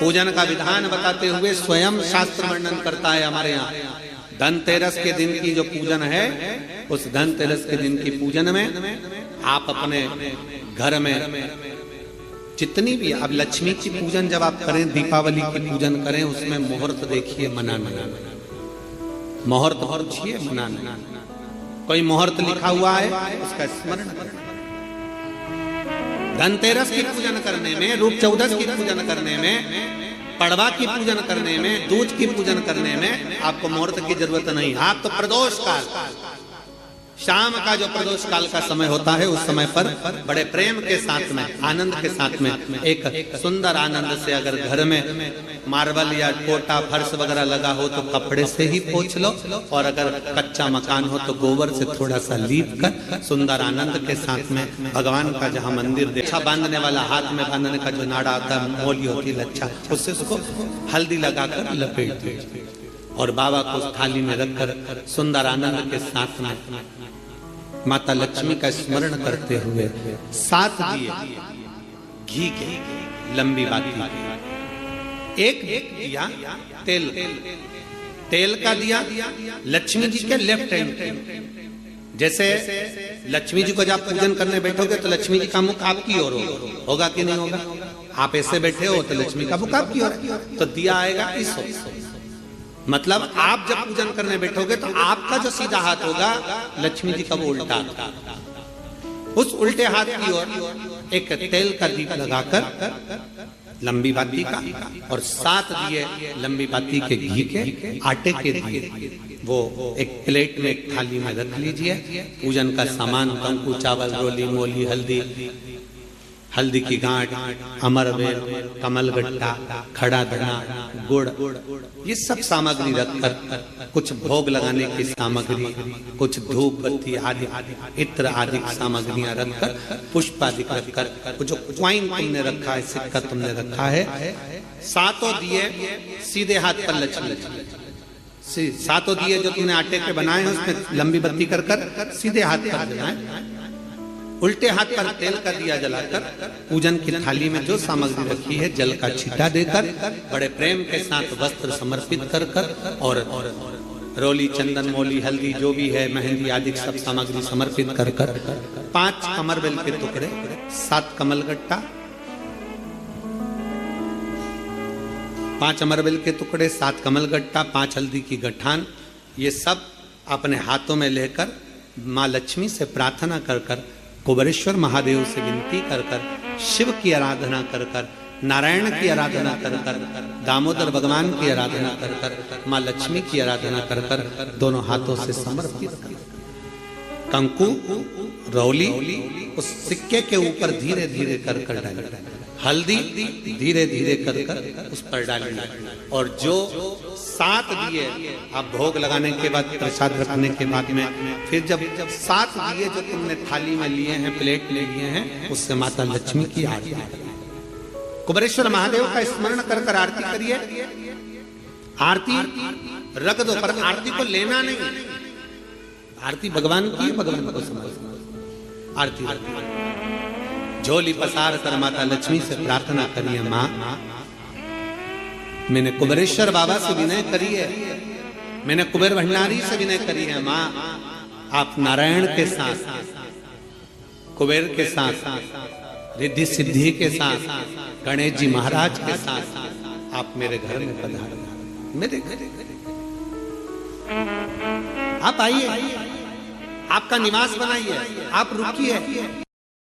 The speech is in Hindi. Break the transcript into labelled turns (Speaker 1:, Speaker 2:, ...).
Speaker 1: पूजन का विधान बताते हुए स्वयं शास्त्र वर्णन करता है हमारे यहाँ। धनतेरस के दिन की जो पूजन है, उस धनतेरस के दिन की पूजन में आप अपने घर में जितनी भी, अब लक्ष्मी की पूजन जब आप करें, दीपावली की पूजन करें, उसमें मुहूर्त देखिए, मनाना, मुहूर्त पूछिए, मनाना। कोई मुहूर्त लिखा हुआ है उसका स्मरण करें। धनतेरस की पूजन करने में, रूप चौदस की पूजन करने में, पड़वा की पूजन करने में, दूज की पूजन करने में आपको मुहूर्त की जरूरत नहीं। आप तो प्रदोष काल, शाम का जो प्रदोष काल का समय होता है, उस समय पर बड़े प्रेम के साथ में, आनंद के साथ में, एक सुंदर आनंद से अगर घर में मार्बल या कोटा फर्श वगैरह लगा हो तो कपड़े से ही पोंछ लो, और अगर कच्चा मकान हो तो गोबर से थोड़ा सा लीप कर सुंदर आनंद के साथ में भगवान का जहाँ मंदिर देखा, बांधने वाला, हाथ में बांधने का जो नाड़ा आता है, मोली होती है लच्छा, उससे उसको हल्दी लगाकर लपेट दो और बाबा को उस थाली में रखकर सुंदर आनंद के साथ में माता लक्ष्मी का स्मरण करते हुए 7 दिए घी के, लंबी बाती, एक दिया तेल का दिया लक्ष्मी जी के लेफ्ट हैंड। जैसे लक्ष्मी जी को जब पूजन करने बैठोगे तो लक्ष्मी जी का मुख आपकी ओर होगा कि नहीं होगा? आप ऐसे बैठे हो तो लक्ष्मी का मुख आपकी ओर, तो दिया आएगा इस ओर। मतलब आप जब पूजन करने बैठोगे तो आपका जो सीधा हाथ होगा, लक्ष्मी जी का वो उल्टा, उस उल्टे हाथ की ओर एक तेल का दीप लगाकर लंबी बाती का, और 7 दिए लंबी बाती के घी के, आटे के दिए, वो एक प्लेट में, एक थाली में रख लीजिए। पूजन का सामान, कंकु, चावल, रोली, मोली, हल्दी की गांठ, अमरवेल, कमलगट्टा, खड़ा धना, गुड़, ये सब सामग्री रखकर, कुछ भोग लगाने की सामग्री, कुछ धूप बत्ती आदि, इत्र आदि सामग्रियां रखकर, पुष्प आदि रखकर, जो क्वाइन तुमने रखा है, सिक्का तुमने रखा है, 7 दिए सीधे हाथ पर लक्ष्मी, 7 दिए जो तुमने आटे के बनाए हैं उसमें लंबी बत्ती कर सीधे हाथ पर जलाएं। उल्टे हाथ पर तेल का दिया जलाकर पूजन की थाली में जो सामग्री रखी है, जल का छींटा देकर, बड़े प्रेम के साथ वस्त्र समर्पित कर और रोली, चंदन, मोली, हल्दी जो भी है, मेहंदी आदि सब सामग्री समर्पित कर 5 अमरवेल के टुकड़े, 7 कमलगट्टा, 5 अमरवेल के टुकड़े, 7 कमलगट्टा, 5 हल्दी की गठान, ये सब अपने हाथों में लेकर माँ लक्ष्मी से प्रार्थना कर कुबेरेश्वर महादेव से विनती कर शिव की आराधना कर नारायण की आराधना कर दामोदर भगवान की आराधना कर माँ लक्ष्मी की आराधना कर दोनों हाथों से समर्पित कर कंकु, रौली उस सिक्के के ऊपर धीरे धीरे कर डाल, हल्दी धीरे धीरे कर उस पर डालना, और जो 7 दिए आप भोग लगाने के बाद, प्रसाद रखने के बाद में, फिर जब 7 दिए जो तुमने थाली में लिए हैं, प्लेट में लिए हैं, उससे माता लक्ष्मी की आरती, कुबेरेश्वर महादेव का स्मरण कर आरती करिए। आरती रख दो, पर आरती को लेना नहीं, आरती भगवान की, भगवान को समझ, आरती झोली पसार कर माता लक्ष्मी से प्रार्थना करिए, माँ मैंने कुबेरेश्वर बाबा से विनय करी है, मैंने कुबेर भंडारी से विनय करी है, माँ आप नारायण के साथ, कुबेर के साथ, रिद्धि सिद्धि के साथ, गणेश जी महाराज के साथ आप मेरे घर में पधारो, मेरे घर आप आइए, आपका निवास बनाइए, आप रुकिए।